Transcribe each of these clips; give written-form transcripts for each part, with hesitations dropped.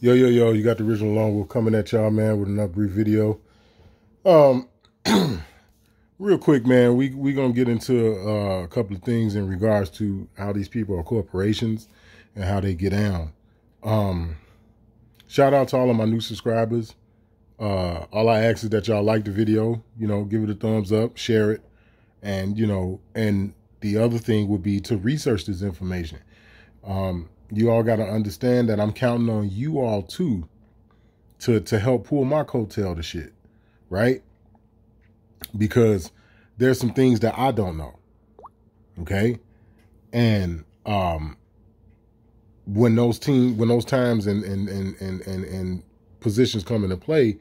Yo, you got the original Lone Wolf coming at y'all, man, with another brief video. Um, Real quick, man, we gonna get into a couple of things in regards to how these people are corporations and how they get down. Shout out to all of my new subscribers. All I ask is that y'all like the video, give it a thumbs up, share it, and and the other thing would be to research this information. You all got to understand that I'm counting on you all too to help pull my coattail to shit, right? Because there's some things that I don't know, okay? And when those times and positions come into play,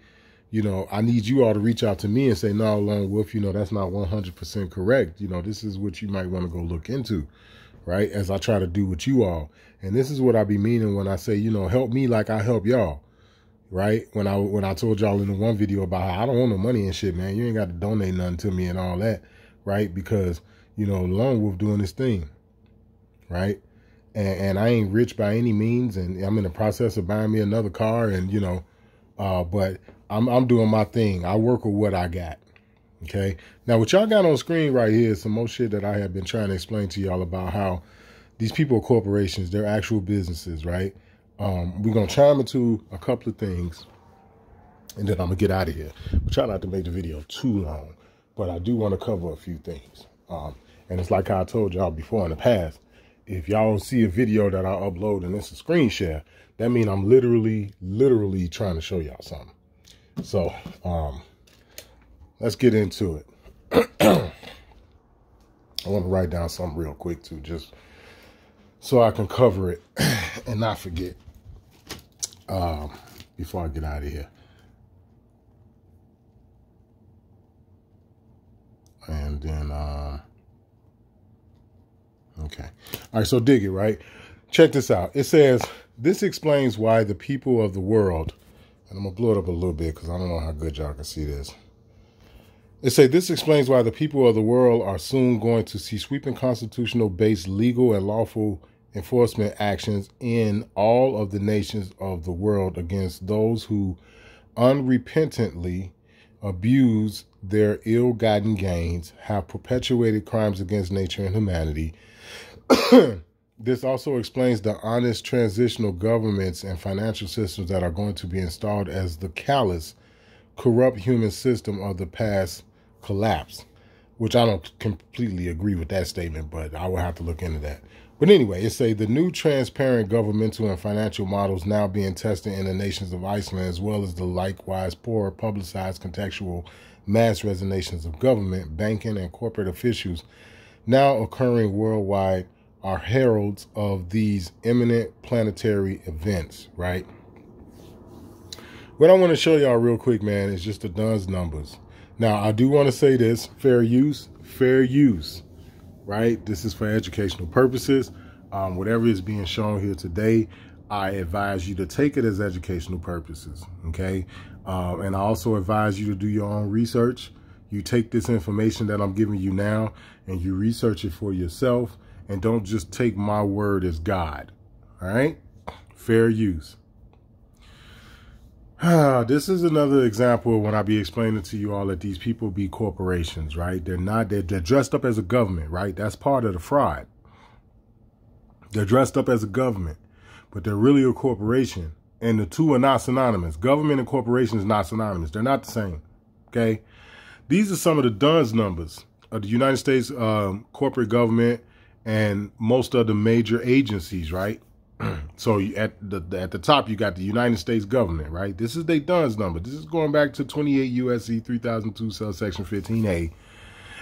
I need you all to reach out to me and say, no, Lone Wolf, that's not 100% correct. This is what you might want to go look into, right? As I try to do with you all. And this is what I be meaning when I say, help me like I help y'all, right? When I told y'all in the one video about how I don't want no money and shit, man, you ain't got to donate nothing to me and all that, right? Because, Lone Wolf doing this thing, right? And I ain't rich by any means, and I'm in the process of buying me another car, and, but I'm doing my thing. I work with what I got. Okay. Now, what y'all got on screen right here is some more shit that I have been trying to explain to y'all about how these people are corporations. They're actual businesses, right? We're going to chime into a couple of things, and then I'm going to get out of here. We'll try not to make the video too long, but I do want to cover a few things. And it's like how I told y'all before in the past, if y'all see a video that I upload and it's a screen share, that means I'm literally trying to show y'all something. So, let's get into it. I want to write down something real quick too, just so I can cover it and not forget before I get out of here. And then, okay. All right, so dig it, right? Check this out. It says, this explains why the people of the world, and I'm going to blow it up a little bit because I don't know how good y'all can see this. It says, this explains why the people of the world are soon going to see sweeping constitutional-based legal and lawful enforcement actions in all of the nations of the world against those who unrepentantly abuse their ill-gotten gains, have perpetuated crimes against nature and humanity. This also explains the honest transitional governments and financial systems that are going to be installed as the callous, corrupt human system of the past collapse, which I don't completely agree with that statement, but I will have to look into that. But anyway, it say the new transparent governmental and financial models now being tested in the nations of Iceland, as well as the likewise poor publicized contextual mass resignations of government, banking, and corporate officials now occurring worldwide, are heralds of these imminent planetary events, right? What I want to show y'all real quick, man, is just the DUNS numbers. Now, I do want to say this, fair use, right? This is for educational purposes. Whatever is being shown here today, I advise you to take it as educational purposes, okay? And I also advise you to do your own research. You take this information that I'm giving you now and you research it for yourself, and don't just take my word as God, all right? Fair use. This is another example when I be explaining to you all that these people be corporations, right? They're dressed up as a government, right? That's part of the fraud. They're dressed up as a government, but they're really a corporation. And the two are not synonymous. Government and corporation is not synonymous. They're not the same, okay? These are some of the DUNS numbers of the United States corporate government and most of the major agencies, right? So at the top, you got the United States government, right? This is their DUNS number. This is going back to 28 U.S.C. 3002, subsection 15A,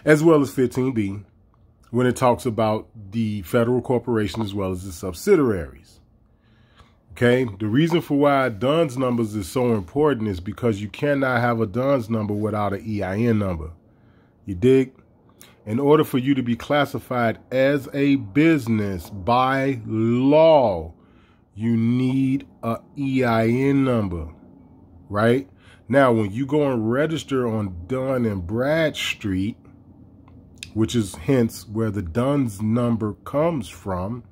as well as 15B, when it talks about the federal corporation as well as the subsidiaries. Okay, the reason for why DUNS numbers is so important is because you cannot have a DUNS number without an EIN number. You dig? In order for you to be classified as a business by law, you need a EIN number, right? Now, when you go and register on Dun and Bradstreet, which is hence where the DUNS number comes from,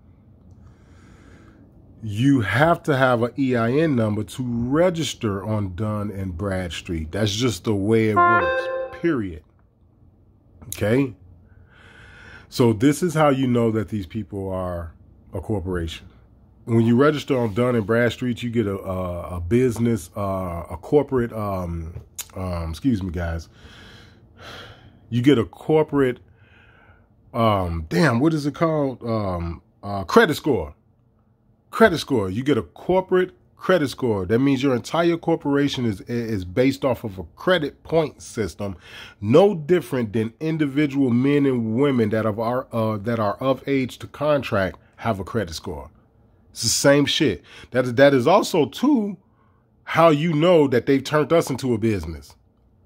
you have to have an EIN number to register on Dun and Bradstreet. That's just the way it works, period. Okay? So this is how you know that these people are a corporation. When you register on Dun and Bradstreet, you get a business, a corporate, excuse me, guys. You get a corporate, damn, what is it called? Credit score. Credit score. You get a corporate credit score. That means your entire corporation is based off of a credit point system, no different than individual men and women that are of age to contract have a credit score. It's the same shit. That is also too how you know that they've turned us into a business,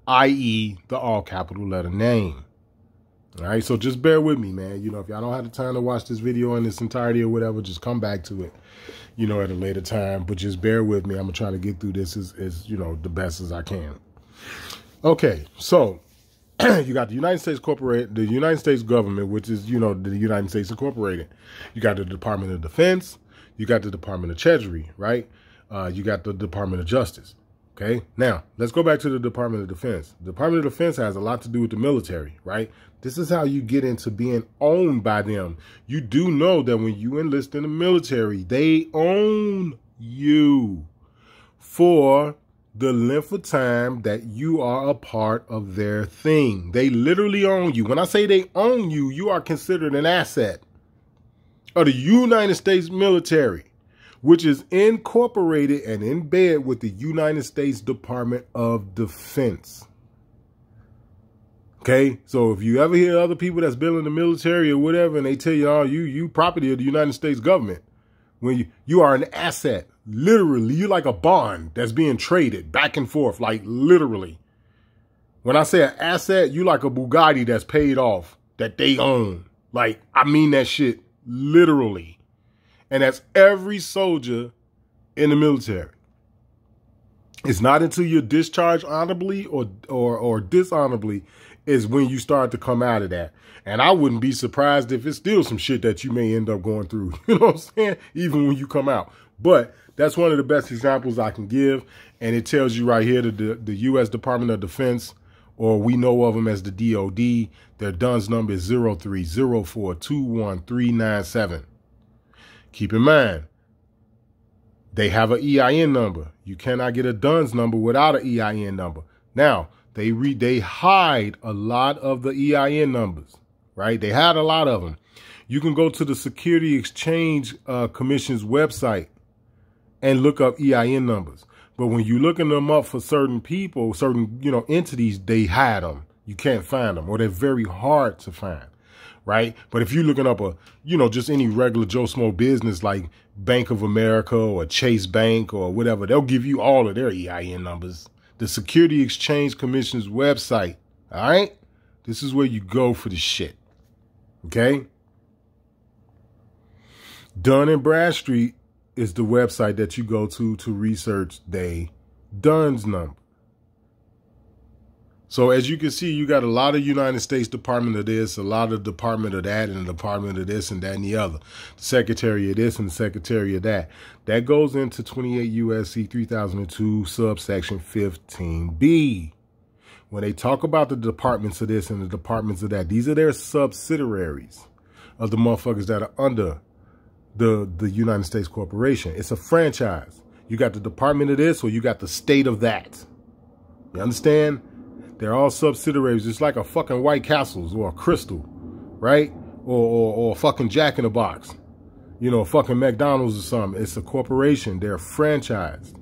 i.e. the all capital letter name. All right, so just bear with me, man. You know, if y'all don't have the time to watch this video in its entirety or whatever, just come back to it, you know, at a later time. But just bear with me. I'm going to try to get through this as, you know, the best as I can. Okay, so you got the United States the United States government, which is, you know, the United States Incorporated. You got the Department of Defense. You got the Department of Treasury, right? You got the Department of Justice. Okay, now let's go back to the Department of Defense. The Department of Defense has a lot to do with the military, right? This is how you get into being owned by them. You do know that when you enlist in the military, they own you for the length of time that you are a part of their thing. They literally own you. When I say they own you, you are considered an asset of the United States military, which is incorporated and in bed with the United States Department of Defense. Okay, so if you ever hear other people that's been in the military or whatever, and they tell you, oh, you property of the United States government, when you are an asset, literally, you're like a bond that's being traded back and forth, like literally. When I say an asset, you like a Bugatti that's paid off, that they own. Like, I mean that shit literally. And that's every soldier in the military. It's not until you're discharged honorably or dishonorably is when you start to come out of that. And I wouldn't be surprised if it's still some shit that you may end up going through. You know what I'm saying? Even when you come out. But that's one of the best examples I can give. And it tells you right here that the U.S. Department of Defense, or we know of them as the DOD, their DUNS number is 030421397. Keep in mind, they have an EIN number. You cannot get a DUNS number without an EIN number. Now, they hide a lot of the EIN numbers, right? They hide a lot of them. You can go to the Security Exchange Commission's website and look up EIN numbers. But when you're looking them up for certain people, certain, you know, entities, they hide them. You can't find them, or they're very hard to find, right? But if you're looking up just any regular Joe Smo business like Bank of America or Chase Bank or whatever, they'll give you all of their EIN numbers. The Security Exchange Commission's website, all right? This is where you go for the shit, okay? Dun and Bradstreet is the website that you go to research the DUNS number. So as you can see, you got a lot of United States Department of this, a lot of Department of that, and the Department of this and that and the other. The Secretary of this and the Secretary of that. That goes into 28 U.S.C. 3002 subsection 15B. When they talk about the departments of this and the departments of that, these are their subsidiaries of the motherfuckers that are under the United States Corporation. It's a franchise. You got the Department of this or you got the state of that. You understand? They're all subsidiaries. It's like a fucking White Castles or a Crystal, right? Or a fucking Jack in the Box. You know, fucking McDonald's or something. It's a corporation. They're franchised.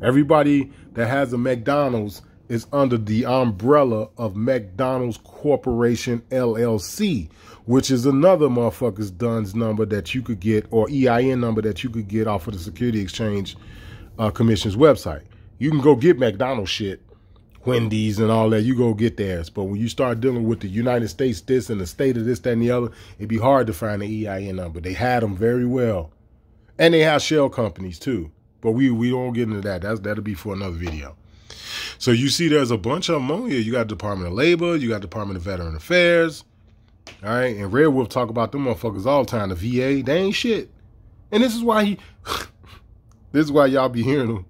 Everybody that has a McDonald's is under the umbrella of McDonald's Corporation LLC, which is another motherfucker's DUNS number that you could get, or EIN number that you could get off of the Security Exchange Commission's website. You can go get McDonald's shit, Wendy's and all that, you go get theirs. But when you start dealing with the United States this and the state of this, that, and the other, it'd be hard to find the EIN number. They had them very well. And they have shell companies too. But we don't get into that. That'll be for another video. So you see there's a bunch of them on here. You got Department of Labor, you got Department of Veteran Affairs. All right, and Red Wolf talk about them motherfuckers all the time. The VA, they ain't shit. And this is why this is why y'all be hearing him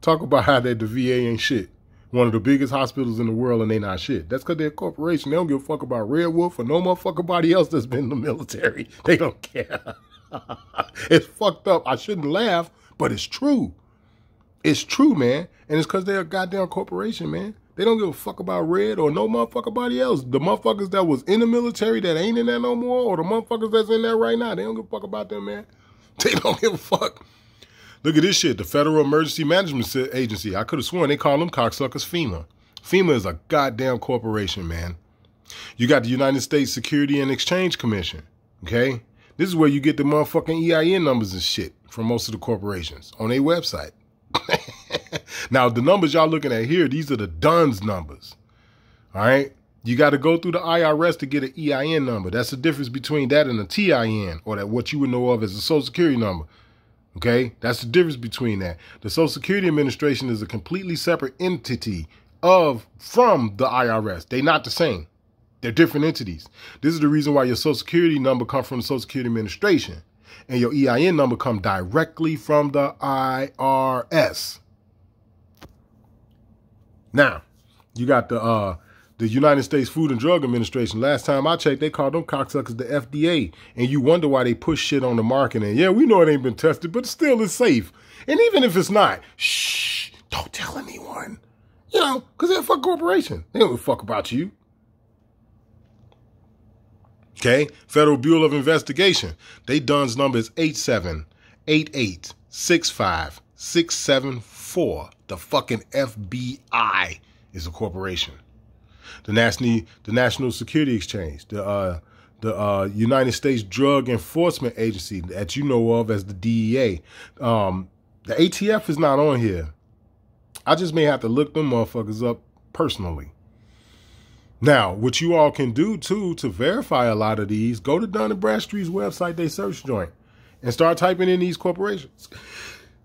talk about how that the VA ain't shit. One of the biggest hospitals in the world and they not shit. That's because they're a corporation. They don't give a fuck about Red Wolf or no motherfucking body else that's been in the military. They don't care. It's fucked up. I shouldn't laugh, but it's true. It's true, man. And it's because they're a goddamn corporation, man. They don't give a fuck about Red or no motherfucking body else. The motherfuckers that was in the military that ain't in there no more, or the motherfuckers that's in there right now, they don't give a fuck about them, man. They don't give a fuck. Look at this shit. The Federal Emergency Management Agency. I could have sworn they call them cocksuckers FEMA. FEMA is a goddamn corporation, man. You got the United States Security and Exchange Commission, okay? This is where you get the motherfucking EIN numbers and shit from most of the corporations on their website. Now, the numbers y'all looking at here, these are the DUNS numbers, all right? You got to go through the IRS to get an EIN number. That's the difference between that and a TIN, or that what you would know of as a Social Security number. Okay, that's the difference between that. The Social Security Administration is a completely separate entity from the IRS. They're not the same. They're different entities. This is the reason why your Social Security number comes from the Social Security Administration and your EIN number comes directly from the IRS. Now, you got the United States Food and Drug Administration. Last time I checked, they called them cocksuckers the FDA. And you wonder why they push shit on the market. And yeah, we know it ain't been tested, but still it's safe. And even if it's not, shh, don't tell anyone. You know, because they're a fuck corporation. They don't give a fuck about you. Okay? Federal Bureau of Investigation. They DUNS number is 878865674. The fucking FBI is a corporation. The National Security Exchange, the United States Drug Enforcement Agency that you know of as the DEA. The ATF is not on here. I just may have to look them motherfuckers up personally. Now, what you all can do, too, to verify a lot of these, go to Dun & Bradstreet's website, they search joint, and start typing in these corporations.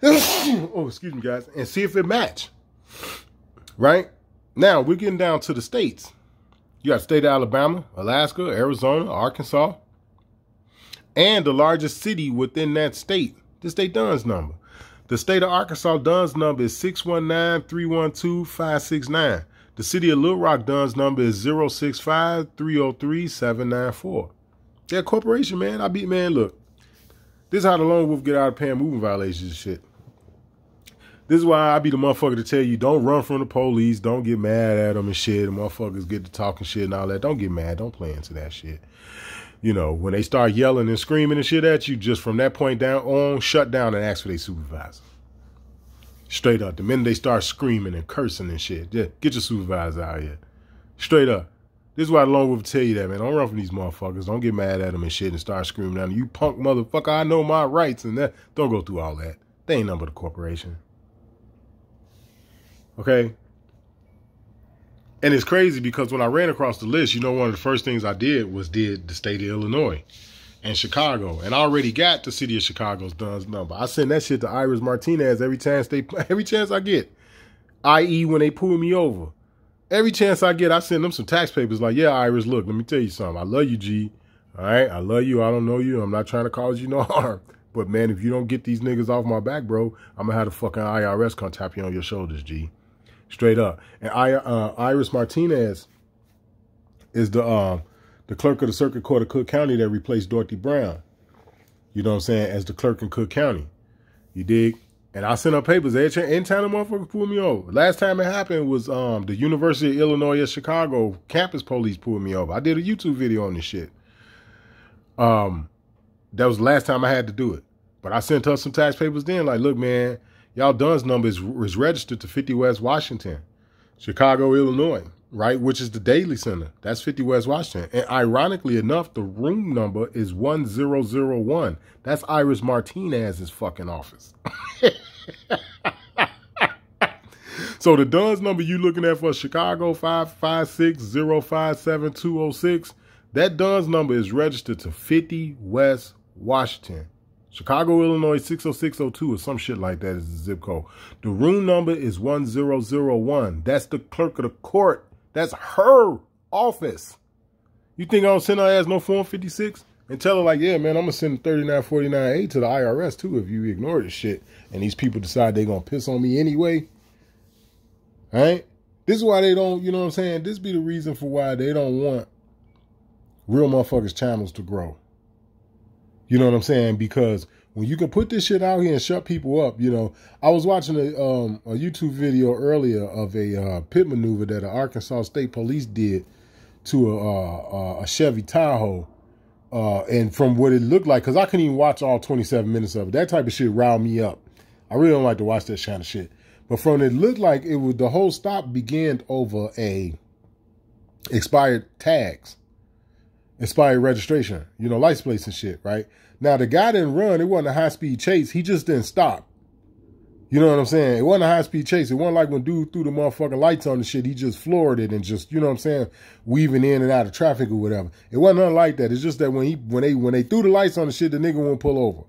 Oh, excuse me, guys. And see if it match. Right? Now, we're getting down to the states. You got the state of Alabama, Alaska, Arizona, Arkansas, and the largest city within that state, the state DUNS number. The state of Arkansas DUNS number is 619-312-569. The city of Little Rock DUNS number is 065-303-794. They're a corporation, man. Man, look. This is how the lone wolf get out of paying moving violations and shit. This is why I be the motherfucker to tell you, don't run from the police. Don't get mad at them and shit. The motherfuckers get to talking shit and all that. Don't get mad. Don't play into that shit. You know, when they start yelling and screaming and shit at you, just from that point down on, shut down and ask for their supervisor. Straight up. The minute they start screaming and cursing and shit, just get your supervisor out here. Straight up. This is why the lone wolf will tell you that, man. Don't run from these motherfuckers. Don't get mad at them and shit and start screaming down. You punk motherfucker, I know my rights and that. Don't go through all that. They ain't nothing but a corporation. Okay? And it's crazy because when I ran across the list, you know, one of the first things I did was the state of Illinois and Chicago. And I already got the city of Chicago's DUNS number. I send that shit to Iris Martinez every chance I get. I.e. when they pull me over. Every chance I get, I send them some tax papers like, yeah, Iris, look, let me tell you something. I love you, G. All right? I love you. I don't know you. I'm not trying to cause you no harm. But, man, if you don't get these niggas off my back, bro, I'm going to have the fucking IRS come tap you on your shoulders, G. Straight up. And Iris Martinez is the clerk of the Circuit Court of Cook County that replaced Dorothy Brown. You know what I'm saying? As the clerk in Cook County. You dig? And I sent her papers anytime the motherfuckers pulled me over. Last time it happened was the University of Illinois at Chicago campus police pulled me over. I did a YouTube video on this shit. That was the last time I had to do it. But I sent her some tax papers then. Like, look, man, y'all DUNS number is registered to 50 West Washington, Chicago, Illinois, right? Which is the Daily Center. That's 50 West Washington. And ironically enough, the room number is 1001. That's Iris Martinez's fucking office. So the DUNS number you looking at for Chicago 556057206, that DUNS number is registered to 50 West Washington. Chicago, Illinois 60602 or some shit like that is the zip code. The room number is 1001. That's the clerk of the court. That's her office. You think I don't send her ass no Form 56? And tell her like, yeah, man, I'm going to send 3949A to the IRS too if you ignore this shit. And these people decide they're going to piss on me anyway. All right? This is why they don't, you know what I'm saying? This be the reason for why they don't want real motherfuckers' channels to grow. You know what I'm saying? Because when you can put this shit out here and shut people up, you know, I was watching a YouTube video earlier of a pit maneuver that the Arkansas State Police did to a Chevy Tahoe. And from what it looked like, because I couldn't even watch all 27 minutes of it. That type of shit riled me up. I really don't like to watch that kind of shit. But from it looked like it was the whole stop began over expired tags. Expired registration, you know, license plates and shit, right? Now, the guy didn't run. It wasn't a high-speed chase. He just didn't stop. You know what I'm saying? It wasn't a high-speed chase. It wasn't like when dude threw the motherfucking lights on the shit. He just floored it and just, you know what I'm saying, weaving in and out of traffic or whatever. It wasn't nothing like that. It's just that when they threw the lights on the shit, the nigga wouldn't pull over.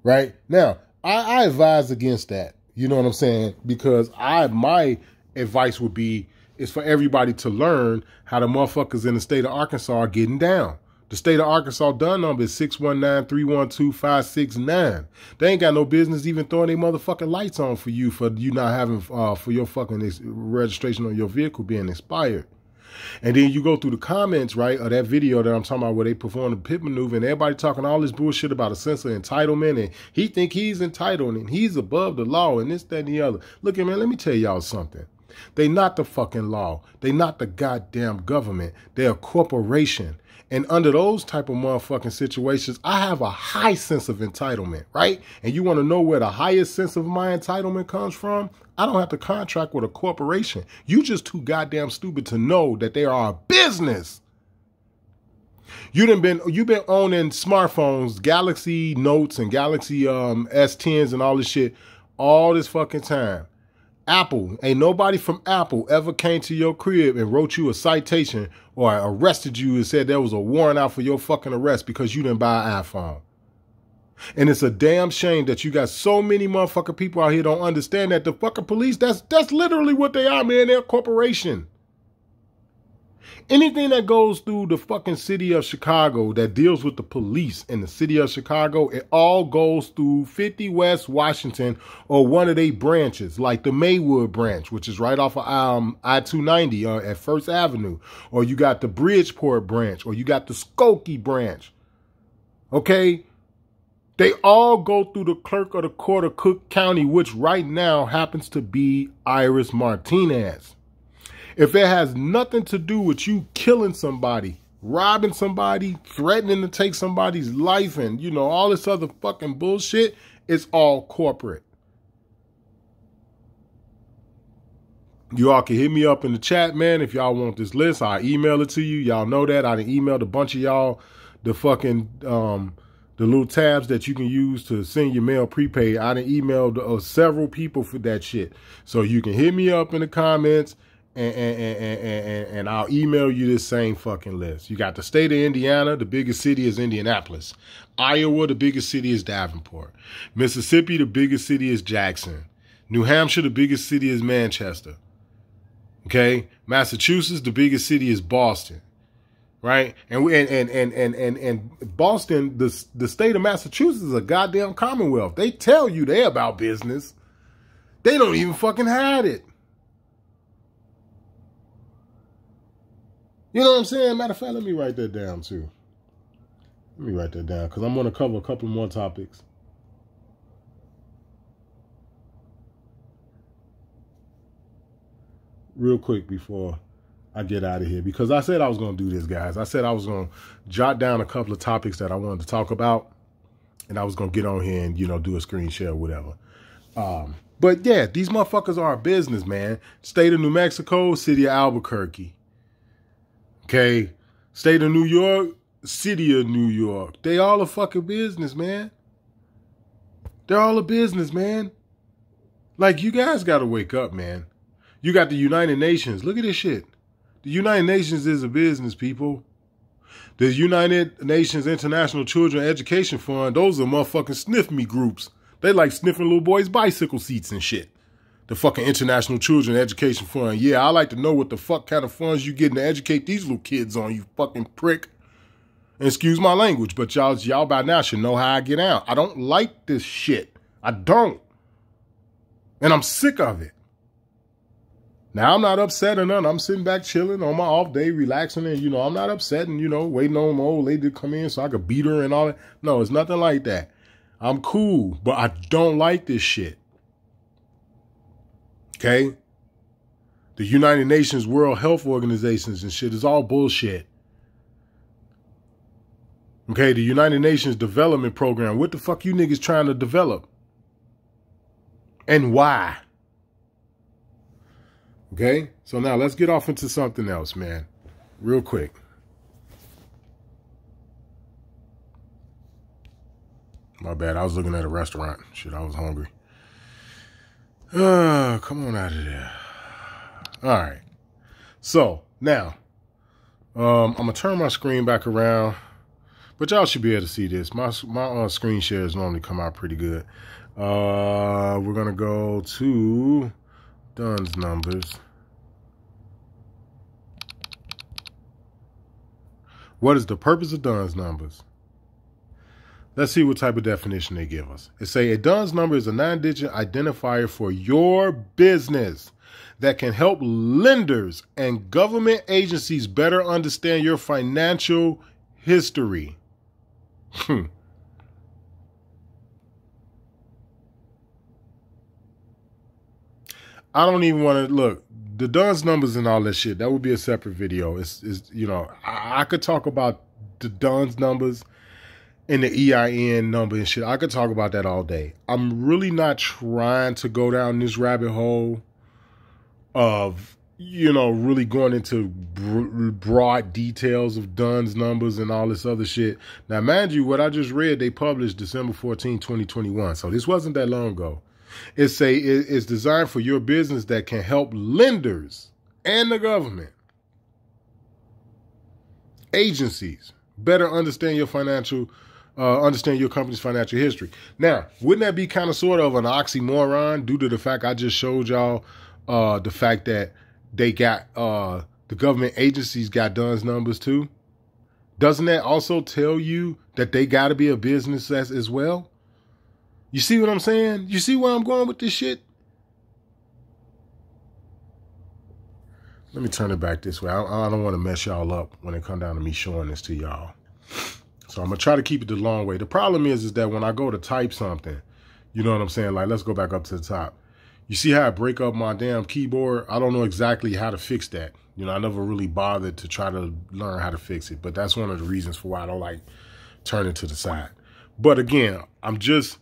Right? Now, I advise against that. You know what I'm saying? Because my advice would be, is for everybody to learn how the motherfuckers in the state of Arkansas are getting down. The state of Arkansas DUN number is 619-312-569. They ain't got no business even throwing their motherfucking lights on for you not having, for your fucking registration on your vehicle being expired. And then you go through the comments, right, of that video that I'm talking about where they perform the pit maneuver and everybody talking all this bullshit about a sense of entitlement and he think he's entitled and he's above the law and this, that, and the other. Look, man, let me tell y'all something. They not the fucking law. They not the goddamn government. They're a corporation. And under those type of motherfucking situations, I have a high sense of entitlement, right? And you want to know where the highest sense of my entitlement comes from? I don't have to contract with a corporation. You just too goddamn stupid to know that they are a business. You've been owning smartphones, Galaxy Notes and Galaxy S10s and all this shit all this fucking time. Apple, ain't nobody from Apple ever came to your crib and wrote you a citation or arrested you and said there was a warrant out for your fucking arrest because you didn't buy an iPhone. And it's a damn shame that you got so many motherfucking people out here don't understand that the fucking police, that's literally what they are, man. They're a corporation. Anything that goes through the fucking city of Chicago that deals with the police in the city of Chicago, it all goes through 50 West Washington or one of their branches, like the Maywood branch, which is right off of I-290 at First Avenue. Or you got the Bridgeport branch, or you got the Skokie branch. Okay? They all go through the clerk of the court of Cook County, which right now happens to be Iris Martinez. If it has nothing to do with you killing somebody, robbing somebody, threatening to take somebody's life and, you know, all this other fucking bullshit, it's all corporate. You all can hit me up in the chat, man, if y'all want this list. I'll email it to you. Y'all know that. I done emailed a bunch of y'all the fucking, the little tabs that you can use to send your mail prepaid. I done emailed several people for that shit. So you can hit me up in the comments. And I'll email you this same fucking list. You got the state of Indiana, the biggest city is Indianapolis. Iowa, the biggest city is Davenport. Mississippi, the biggest city is Jackson. New Hampshire, the biggest city is Manchester. Okay? Massachusetts, the biggest city is Boston. Right? And Boston, the state of Massachusetts is a goddamn commonwealth. They tell you they about business. They don't even fucking hide it. You know what I'm saying? Matter of fact, let me write that down too. Let me write that down because I'm going to cover a couple more topics. Real quick before I get out of here. Because I said I was going to do this, guys. I said I was going to jot down a couple of topics that I wanted to talk about. And I was going to get on here and, you know, do a screen share or whatever. But yeah, these motherfuckers are a business, man. State of New Mexico, city of Albuquerque. Okay, state of New York, city of New York. They all a fucking business, man. They're all a business, man. Like, you guys got to wake up, man. You got the United Nations. Look at this shit. The United Nations is a business, people. The United Nations International Children Education Fund, those are motherfucking sniff me groups. They like sniffing little boys' bicycle seats and shit. The fucking International Children Education Fund. Yeah, I like to know what the fuck kind of funds you getting to educate these little kids on, you fucking prick. Excuse my language, but y'all by now should know how I get out. I don't like this shit. I don't. And I'm sick of it. Now, I'm not upset or nothing. I'm sitting back chilling on my off day, relaxing. And, I'm not upset and, waiting on my old lady to come in so I could beat her and all that. No, it's nothing like that. I'm cool, but I don't like this shit. Okay? The United Nations World Health Organizations and shit is all bullshit. Okay, the United Nations Development Program. What the fuck you niggas trying to develop? And why? Okay, so now let's get off into something else, man. Real quick. My bad, I was looking at a restaurant. Shit, I was hungry. Come on out of there. All right. So, now, I'm going to turn my screen back around. But y'all should be able to see this. My screen shares normally come out pretty good. We're going to go to Dunn's numbers. What is the purpose of Dunn's numbers? Let's see what type of definition they give us. It say a Dunn's number is a 9-digit identifier for your business that can help lenders and government agencies better understand your financial history. I don't even want to look the Dunn's numbers and all that shit. That would be a separate video. I could talk about the Dunn's numbers and the EIN number and shit. I could talk about that all day. I'm really not trying to go down this rabbit hole of, really going into broad details of Dunn's numbers and all this other shit. Now, mind you, what I just read, they published December 14, 2021. So this wasn't that long ago. It's designed for your business that can help lenders and the government agencies better understand your understand your company's financial history. Now, wouldn't that be kind of sort of an oxymoron due to the fact I just showed y'all the fact that they got the government agencies got Dunn's numbers too? Doesn't that also tell you that they got to be a business as well? You see what I'm saying? You see where I'm going with this shit? Let me turn it back this way. I don't want to mess y'all up when it come down to me showing this to y'all. So I'm going to try to keep it the long way. The problem is that when I go to type something, you know what I'm saying? Like, let's go back up to the top. You see how I break up my damn keyboard? I don't know exactly how to fix that. I never really bothered to try to learn how to fix it. But that's one of the reasons for why I don't like turning to the side. But again, I'm just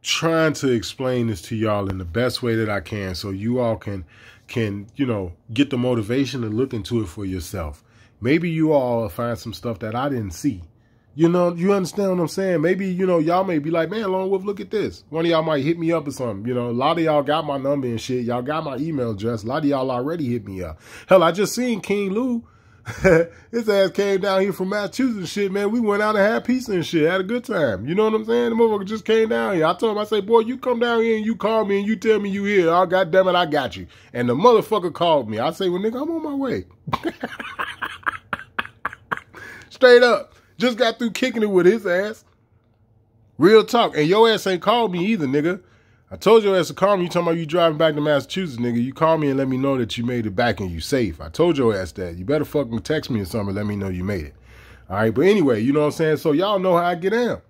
trying to explain this to y'all in the best way that I can so you all can get the motivation to look into it for yourself. Maybe you all find some stuff that I didn't see. You understand what I'm saying? Maybe, y'all may be like, man, Lone Wolf, look at this. One of y'all might hit me up or something. A lot of y'all got my number and shit. Y'all got my email address. A lot of y'all already hit me up. Hell, I just seen King Lou. His ass came down here from Massachusetts and shit, man. We went out and had pizza and shit. Had a good time. You know what I'm saying? The motherfucker just came down here. I told him, I say, boy, you come down here and you call me and you tell me you here. Oh, goddamn it, I got you. And the motherfucker called me. I say, well, nigga, I'm on my way. Straight up. Just got through kicking it with his ass. Real talk. And your ass ain't called me either, nigga. I told your ass to call me. You talking about you driving back to Massachusetts, nigga. You call me and let me know that you made it back and you safe. I told your ass that. You better fucking text me or something and let me know you made it. All right, but anyway, you know what I'm saying? So y'all know how I get down.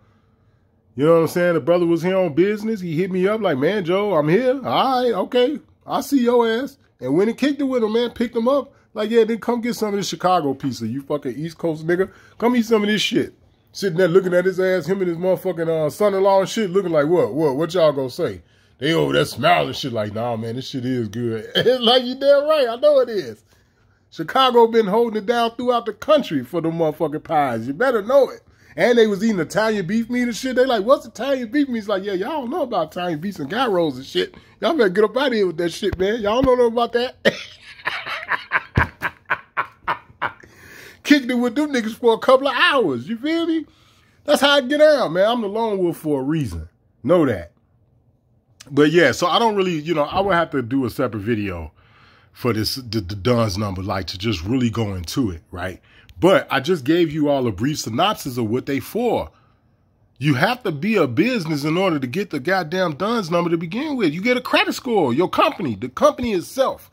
You know what I'm saying? The brother was here on business. He hit me up like, man, Joe, I'm here. All right, okay. I see your ass. And when he kicked it with him, man, picked him up. Like, yeah, then come get some of this Chicago pizza, you fucking East Coast nigga. Come eat some of this shit. Sitting there looking at his ass, him and his motherfucking son-in-law and shit, looking like, what y'all gonna say? They over there smiling shit like, nah, man, this shit is good. It's like, you damn right, I know it is. Chicago been holding it down throughout the country for the motherfucking pies. You better know it. And they was eating Italian beef meat and shit. They like, what's Italian beef meat? It's like, yeah, y'all don't know about Italian beefs and guy rolls and shit. Y'all better get up out of here with that shit, man. Y'all don't know about that. Kicked it with them niggas for a couple of hours. You feel me? That's how I get out, man. I'm the lone wolf for a reason. Know that. But yeah, so I don't really, I would have to do a separate video for this, the Dunn's number, like to just really go into it, right? But I just gave you all a brief synopsis of what they for. You have to be a business in order to get the goddamn DUNS number to begin with. You get a credit score. Your company, the company itself,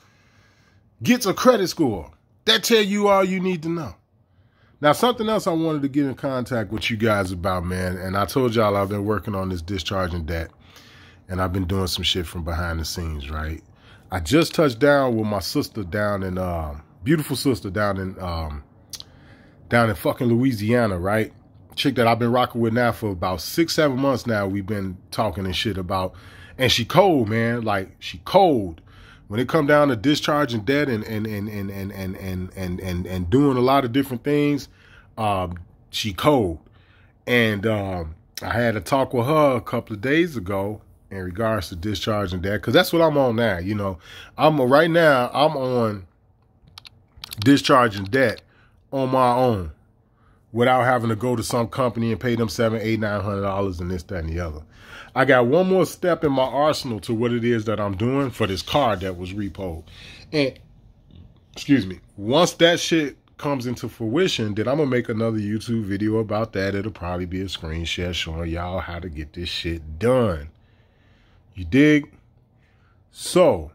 gets a credit score. That tell you all you need to know. Now, something else I wanted to get in contact with you guys about, man, and I told y'all I've been working on this discharging debt, and I've been doing some shit from behind the scenes, right? I just touched down with my sister down in, beautiful sister down in fucking Louisiana, right? Chick that I've been rocking with now for about 6-7 months now. We've been talking and shit about, and she cold, man. Like, she cold. When it come down to discharging debt and doing a lot of different things, she cold. And I had a talk with her a couple of days ago in regards to discharging debt, because that's what I'm on now. You know, right now I'm on discharging debt on my own, without having to go to some company and pay them $700, $800, $900 and this, that, and the other. I got one more step in my arsenal to what it is that I'm doing for this car that was repoed. And, excuse me, once that shit comes into fruition, then I'm going to make another YouTube video about that. It'll probably be a screen share showing y'all how to get this shit done. You dig? So,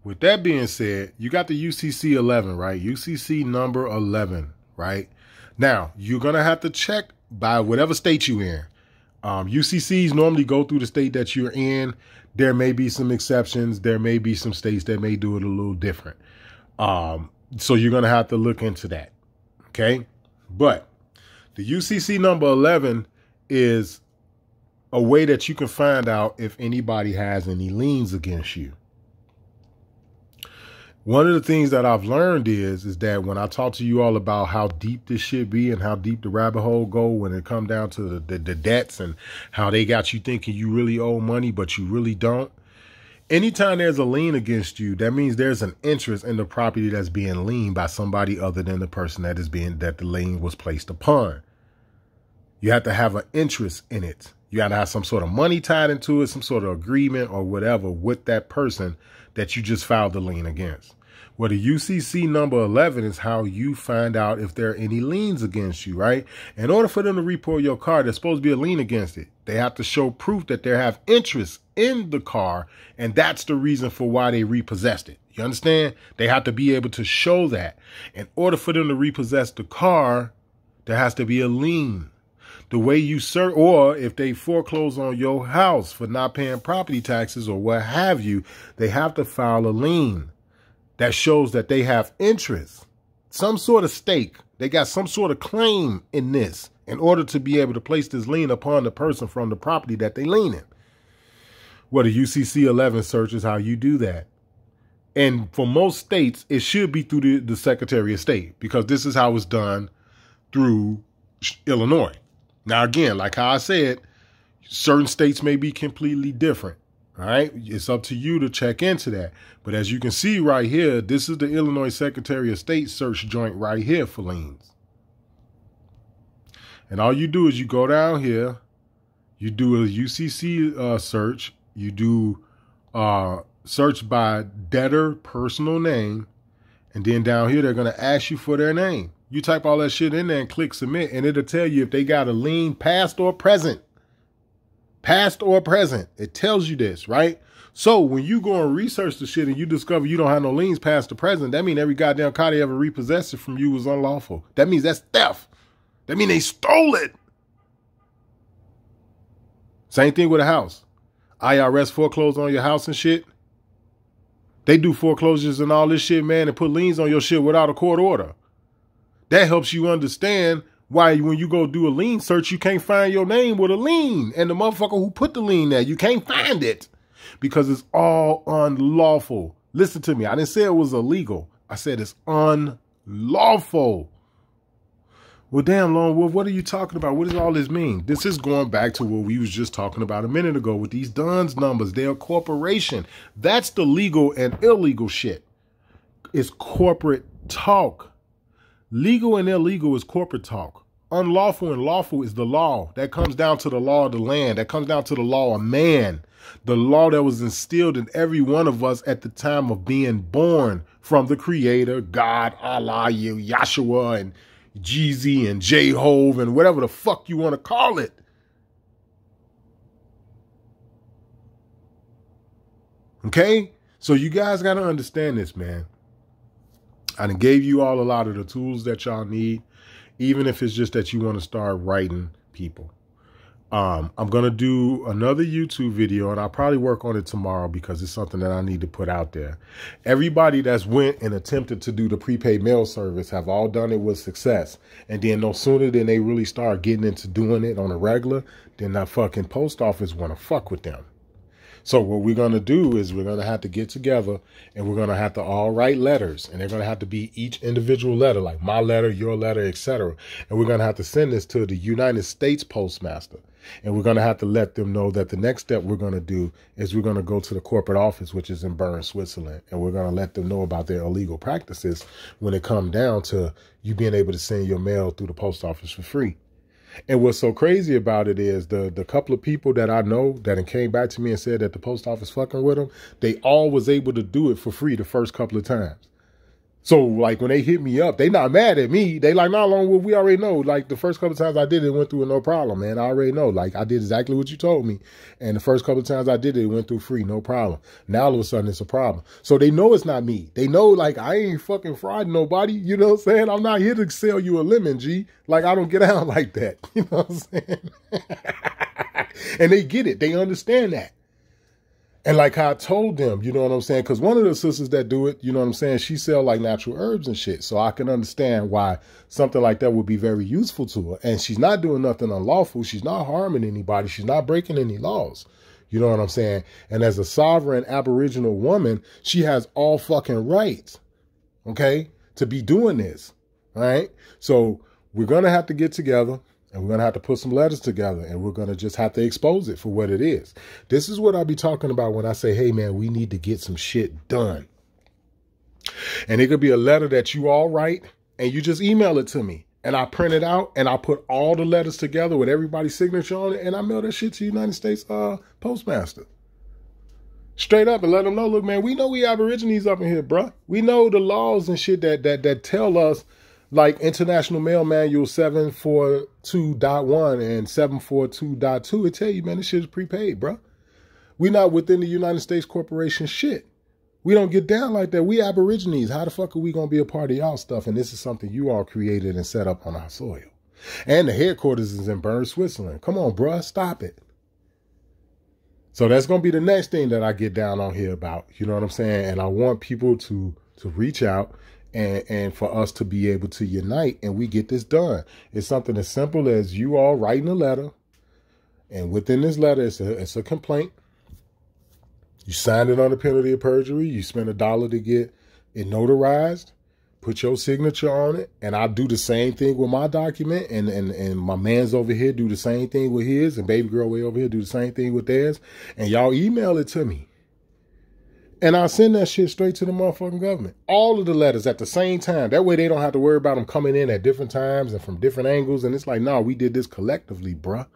with that being said, you got the UCC 11, right? UCC number 11, right? Now, you're going to have to check by whatever state you're in. UCCs normally go through the state that you're in. There may be some exceptions. There may be some states that may do it a little different. So you're going to have to look into that. Okay? But the UCC number 11 is a way that you can find out if anybody has any liens against you. One of the things that I've learned is that when I talk to you all about how deep this shit be and how deep the rabbit hole go when it come down to the debts and how they got you thinking you really owe money, but you really don't. Anytime there's a lien against you, that means there's an interest in the property that's being liened by somebody other than the person that the lien was placed upon. You have to have an interest in it. You got to have some sort of money tied into it, some sort of agreement or whatever with that person that you just filed the lien against. Well, the UCC number 11 is how you find out if there are any liens against you, right? In order for them to report your car, there's supposed to be a lien against it. They have to show proof that they have interest in the car, and that's the reason for why they repossessed it. You understand? They have to be able to show that. In order for them to repossess the car, there has to be a lien. The way you search, or if they foreclose on your house for not paying property taxes or what have you, they have to file a lien that shows that they have interest, some sort of stake. They got some sort of claim in this in order to be able to place this lien upon the person from the property that they lien in. Well, the UCC 11 search is how you do that. And for most states, it should be through the Secretary of State, because this is how it's done through Illinois. Now, again, like how I said, certain states may be completely different. All right. It's up to you to check into that. But as you can see right here, this is the Illinois Secretary of State search joint right here for liens. And all you do is you go down here, you do a UCC search, you do search by debtor personal name, and then down here they're going to ask you for their name. You type all that shit in there and click submit, and it'll tell you if they got a lien past or present. Past or present. It tells you this, right? So when you go and research the shit and you discover you don't have no liens past or present, that means every goddamn car they ever repossessed it from you was unlawful. That means that's theft. That means they stole it. Same thing with a house. IRS foreclosed on your house and shit. They do foreclosures and all this shit, man, and put liens on your shit without a court order. That helps you understand why when you go do a lien search, you can't find your name with a lien. And the motherfucker who put the lien there, you can't find it because it's all unlawful. Listen to me. I didn't say it was illegal. I said it's unlawful. Well, damn, Lone Wolf, what are you talking about? What does all this mean? This is going back to what we was just talking about a minute ago with these DUNS numbers. They're a corporation. That's the legal and illegal shit. It's corporate talk. Legal and illegal is corporate talk. Unlawful and lawful is the law. That comes down to the law of the land. That comes down to the law of man. The law that was instilled in every one of us at the time of being born from the Creator, God, Allah, Yahshua, and Jeezy and J-Hove and whatever the fuck you want to call it. Okay? So you guys got to understand this, man. I done gave you all a lot of the tools that y'all need, even if it's just that you want to start writing people. I'm going to do another YouTube video, and I'll probably work on it tomorrow because it's something that I need to put out there. Everybody that's went and attempted to do the prepaid mail service have all done it with success. And then no sooner than they really start getting into doing it on a regular, then that fucking post office want to fuck with them. So what we're going to do is we're going to have to get together and we're going to have to all write letters, and they're going to have to be each individual letter, like my letter, your letter, etc. And we're going to have to send this to the United States Postmaster. And we're going to have to let them know that the next step we're going to do is we're going to go to the corporate office, which is in Bern, Switzerland. And we're going to let them know about their illegal practices when it comes down to you being able to send your mail through the post office for free. And what's so crazy about it is the couple of people that I know that came back to me and said that the post office fucking with them, they all was able to do it for free the first couple of times. So, like, when they hit me up, they not mad at me. They like, nah, long, well, we already know. Like, the first couple of times I did it, went through with no problem, man. I already know. Like, I did exactly what you told me. And the first couple of times I did it, it went through free, no problem. Now, all of a sudden, it's a problem. So, they know it's not me. They know, like, I ain't fucking frauding nobody. You know what I'm saying? I'm not here to sell you a lemon, G. Like, I don't get out like that. You know what I'm saying? And they get it. They understand that. And like I told them, you know what I'm saying? Because one of the sisters that do it, you know what I'm saying, she sell like natural herbs and shit. So I can understand why something like that would be very useful to her. And she's not doing nothing unlawful. She's not harming anybody. She's not breaking any laws. You know what I'm saying? And as a sovereign Aboriginal woman, she has all fucking rights, okay, to be doing this. All right. So we're going to have to get together. And we're going to have to put some letters together, and we're going to just have to expose it for what it is. This is what I be talking about when I say, hey, man, we need to get some shit done. And it could be a letter that you all write, and you just email it to me. And I print it out, and I put all the letters together with everybody's signature on it, and I mail that shit to the United States Postmaster. Straight up, and let them know, look, man, we know we Aborigines up in here, bruh. We know the laws and shit that tell us, like International Mail Manual 742.1 and 742.2, it tell you, man, this shit is prepaid, bro. We not within the United States Corporation shit. We don't get down like that. We Aborigines. How the fuck are we going to be a part of y'all stuff? And this is something you all created and set up on our soil. And the headquarters is in Bern, Switzerland. Come on, bruh, stop it. So that's going to be the next thing that I get down on here about. You know what I'm saying? And I want people to reach out and for us to be able to unite and we get this done. It's something as simple as you all writing a letter, and within this letter, it's a complaint. You sign it on the penalty of perjury. You spend $1 to get it notarized. Put your signature on it, and I do the same thing with my document, and my man's over here do the same thing with his, and baby girl way over here do the same thing with theirs, and y'all email it to me. And I'll send that shit straight to the motherfucking government. All of the letters at the same time. That way they don't have to worry about them coming in at different times and from different angles. And it's like, no, we did this collectively, bruh.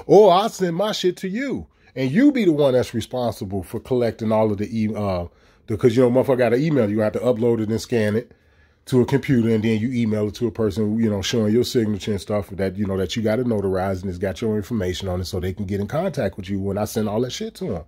Or I'll send my shit to you. And you be the one that's responsible for collecting all of the email. Because, you know, motherfucker got an email. You have to upload it and scan it to a computer. And then you email it to a person, you know, showing your signature and stuff that, you know, that you got it notarized and it's got your information on it so they can get in contact with you when I send all that shit to them.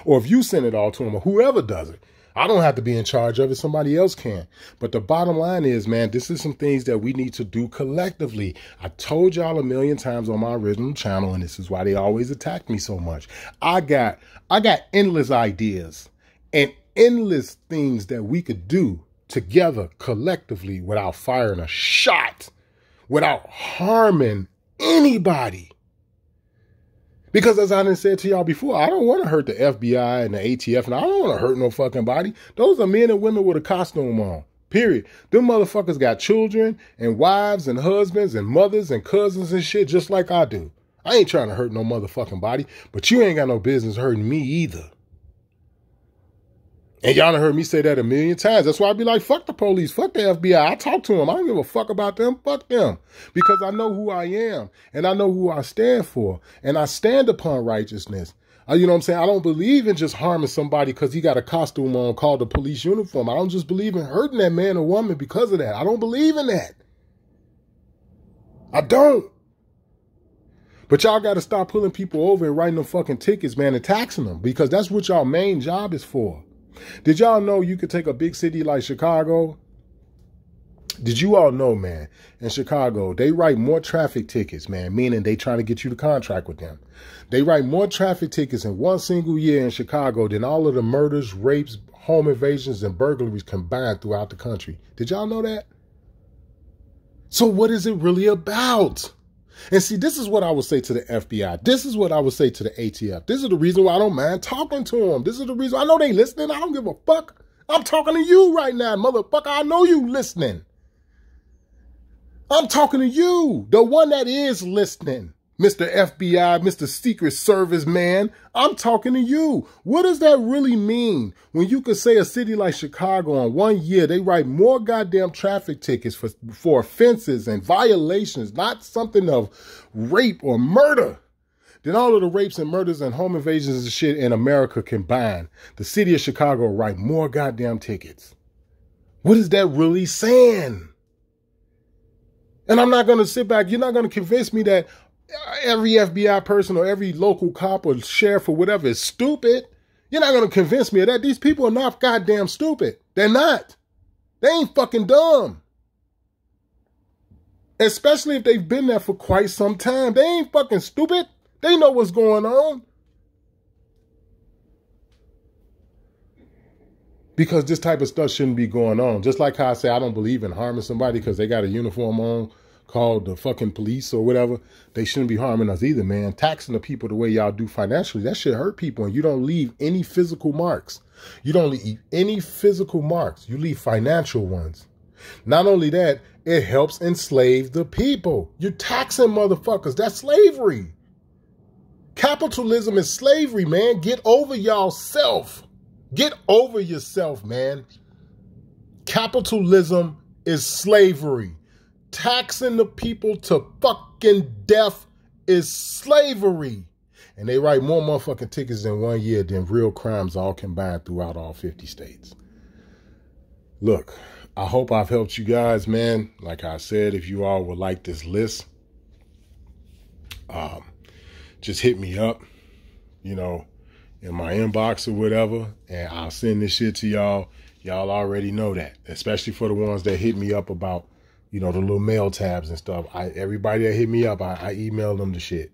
Or if you send it all to them, or whoever does it, I don't have to be in charge of it. Somebody else can. But the bottom line is, man, this is some things that we need to do collectively. I told y'all a million times on my original channel, and this is why they always attack me so much. I got endless ideas and endless things that we could do together collectively without firing a shot, without harming anybody. Because as I done said to y'all before, I don't want to hurt the FBI and the ATF, and I don't want to hurt no fucking body. Those are men and women with a costume on, period. Them motherfuckers got children and wives and husbands and mothers and cousins and shit just like I do. I ain't trying to hurt no motherfucking body, but you ain't got no business hurting me either. And y'all done heard me say that a million times. That's why I be like, fuck the police, fuck the FBI. I talk to them. I don't give a fuck about them. Fuck them. Because I know who I am. And I know who I stand for. And I stand upon righteousness. You know what I'm saying? I don't believe in just harming somebody because he got a costume on called the police uniform. I don't just believe in hurting that man or woman because of that. I don't believe in that. I don't. But y'all got to stop pulling people over and writing them fucking tickets, man, and taxing them, because that's what y'all main job is for. Did y'all know you could take a big city like Chicago? Did you all know, man, in Chicago, they write more traffic tickets, man, meaning they trying to get you to contract with them. They write more traffic tickets in one single year in Chicago than all of the murders, rapes, home invasions, and burglaries combined throughout the country. Did y'all know that? So what is it really about? And see, this is what I would say to the FBI. This is what I would say to the ATF. This is the reason why I don't mind talking to them. This is the reason. I know they listening. I don't give a fuck. I'm talking to you right now, motherfucker. I know you listening. I'm talking to you, the one that is listening. Mr. FBI, Mr. Secret Service man, I'm talking to you. What does that really mean when you could say a city like Chicago in 1 year, they write more goddamn traffic tickets for offenses and violations, not something of rape or murder, than all of the rapes and murders and home invasions and shit in America combined? The city of Chicago write more goddamn tickets. What is that really saying? And I'm not going to sit back. You're not going to convince me that every FBI person or every local cop or sheriff or whatever is stupid. You're not going to convince me of that. These people are not goddamn stupid. They're not. They ain't fucking dumb. Especially if they've been there for quite some time. They ain't fucking stupid. They know what's going on. Because this type of stuff shouldn't be going on. Just like how I say I don't believe in harming somebody because they got a uniform on called the fucking police or whatever. They shouldn't be harming us either, man. Taxing the people the way y'all do financially, that shit hurt people, and you don't leave any physical marks. You don't leave any physical marks. You leave financial ones. Not only that, it helps enslave the people. You're taxing motherfuckers. That's slavery. Capitalism is slavery, man. Get over y'allself. Get over yourself, man. Capitalism is slavery. Taxing the people to fucking death is slavery. And they write more motherfucking tickets in 1 year than real crimes all combined throughout all 50 states. Look, I hope I've helped you guys, man. Like I said, if you all would like this list, just hit me up, you know, in my inbox or whatever, and I'll send this shit to y'all. Y'all already know that, especially for the ones that hit me up about, you know, the little mail tabs and stuff. Everybody that hit me up, I emailed them the shit.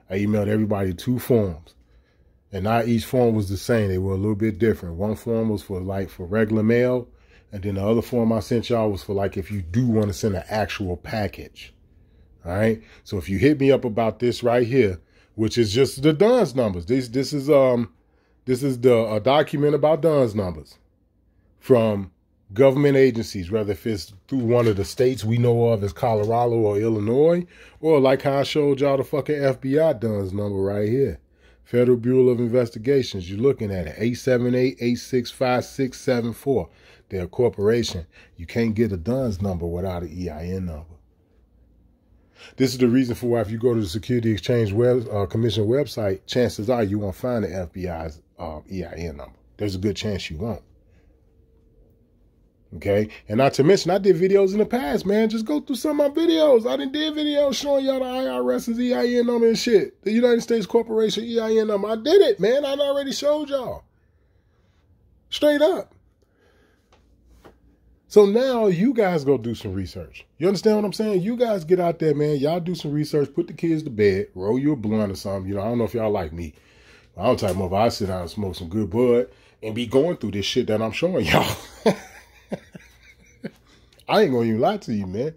I emailed everybody 2 forms, and not each form was the same. They were a little bit different. One form was for regular mail, and then the other form I sent y'all was for like if you do want to send an actual package. All right. So if you hit me up about this right here, which is just the DUNS numbers. This is a document about DUNS numbers from government agencies, whether if it's through one of the states we know of as Colorado or Illinois, or like how I showed y'all the fucking FBI DUNS number right here. Federal Bureau of Investigations. You're looking at it. 878-865674. They're a corporation. You can't get a DUNS number without an EIN number. This is the reason for why if you go to the Security Exchange Commission website, chances are you won't find the FBI's EIN number. There's a good chance you won't. Okay? And not to mention, I did videos in the past, man. Just go through some of my videos. I did videos showing y'all the IRS's EIN number and shit. The United States Corporation EIN number. I did it, man. I already showed y'all. Straight up. So now you guys go do some research. You understand what I'm saying? You guys get out there, man. Y'all do some research. Put the kids to bed. Roll you a blunt or something. You know, I don't know if y'all like me. I'm type of I sit down and smoke some good bud and be going through this shit that I'm showing y'all. I ain't gonna even lie to you, man.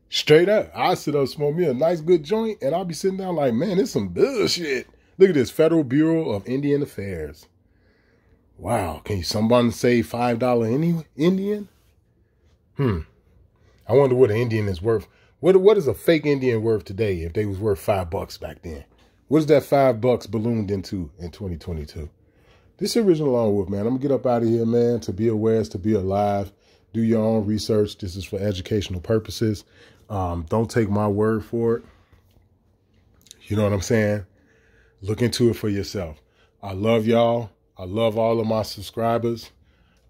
Straight up. I sit up, smoke me a nice good joint, and I'll be sitting down like, man, it's some bullshit. Look at this. Federal Bureau of Indian Affairs. Wow. Can you somebody say $5 Indian? I wonder what an Indian is worth. What is a fake Indian worth today if they was worth $5 back then? What is that $5 ballooned into in 2022? This is Original Lone Wolf, man. I'm going to get up out of here, man. To be aware is to be alive. Do your own research. This is for educational purposes. Don't take my word for it. You know what I'm saying? Look into it for yourself. I love y'all. I love all of my subscribers.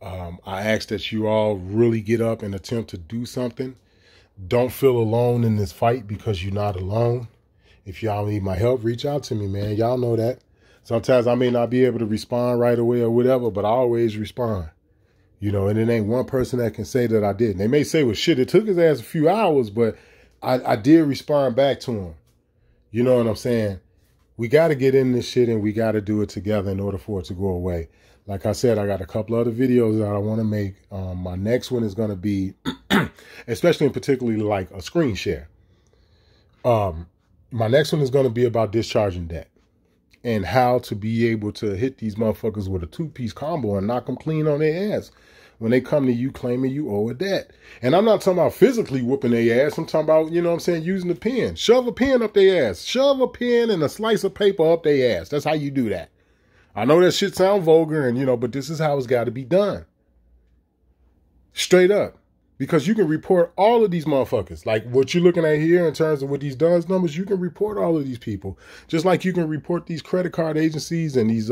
I ask that you all really get up and attempt to do something. Don't feel alone in this fight because you're not alone. If y'all need my help, reach out to me, man. Y'all know that. Sometimes I may not be able to respond right away or whatever, but I always respond. You know, and it ain't one person that can say that I didn't. They may say, well, shit, it took his ass a few hours, but I did respond back to him. You know what I'm saying? We got to get in this shit and we got to do it together in order for it to go away. Like I said, I got a couple other videos that I want to make. My next one is going to be, especially in particularly like a screen share. My next one is going to be about discharging debt and how to be able to hit these motherfuckers with a 2-piece combo and knock them clean on their ass when they come to you claiming you owe a debt. And I'm not talking about physically whooping their ass. I'm talking about, you know what I'm saying, using the pen. Shove a pen up their ass. Shove a pen and a slice of paper up their ass. That's how you do that. I know that shit sound vulgar and, you know, but this is how it's got to be done. Straight up. Because you can report all of these motherfuckers. Like what you're looking at here in terms of with these DUNS numbers, you can report all of these people. Just like you can report these credit card agencies and these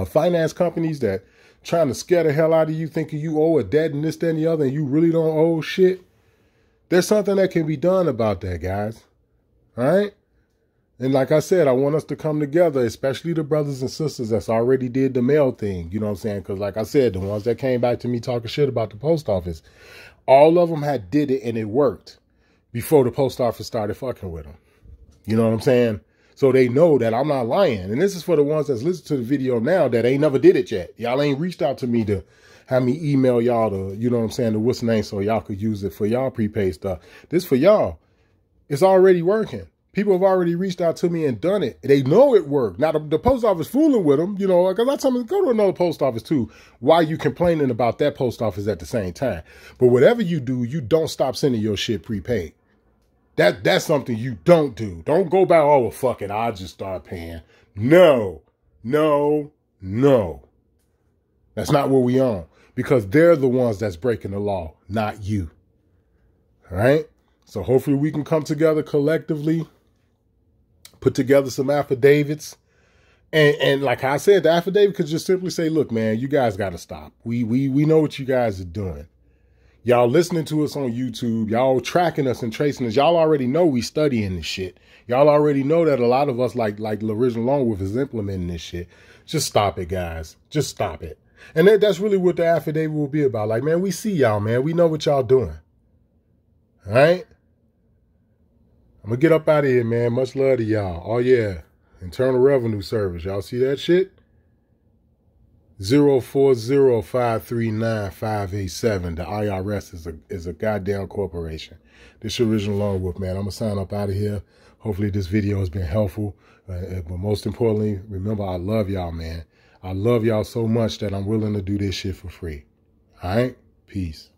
finance companies that trying to scare the hell out of you thinking you owe a debt and this, that, and the other, and you really don't owe shit. There's something that can be done about that, guys. All right? And like I said, I want us to come together, especially the brothers and sisters that's already did the mail thing. You know what I'm saying? Because like I said, the ones that came back to me talking shit about the post office, all of them had did it and it worked before the post office started fucking with them. You know what I'm saying? So they know that I'm not lying. And this is for the ones that's listening to the video now that ain't never did it yet. Y'all ain't reached out to me to have me email y'all the, you know what I'm saying, the what's name so y'all could use it for y'all prepaid stuff. This for y'all. It's already working. People have already reached out to me and done it. They know it worked. Now, the post office fooling with them, you know, because I tell them, go to another post office too. Why you complaining about that post office at the same time? But whatever you do, you don't stop sending your shit prepaid. That's something you don't do. Don't go back, oh, well, fuck it, I'll just start paying. No, no, no. That's not what we on. Because they're the ones that's breaking the law, not you. All right? So hopefully we can come together collectively, put together some affidavits. And like I said, the affidavit could just simply say, look, man, you guys got to stop. We know what you guys are doing. Y'all listening to us on YouTube. Y'all tracking us and tracing us. Y'all already know we studying this shit. Y'all already know that a lot of us, like the original Lone Wolf, is implementing this shit. Just stop it, guys. Just stop it. And that's really what the affidavit will be about. Like, man, we see y'all, man. We know what y'all doing. All right? I'm going to get up out of here, man. Much love to y'all. Oh, yeah. Internal Revenue Service. Y'all see that shit? 040-539-587. The IRS is a goddamn corporation. This original Lone Wolf, man. I'm going to sign up out of here. Hopefully this video has been helpful. But most importantly, remember, I love y'all, man. I love y'all so much that I'm willing to do this shit for free. All right? Peace.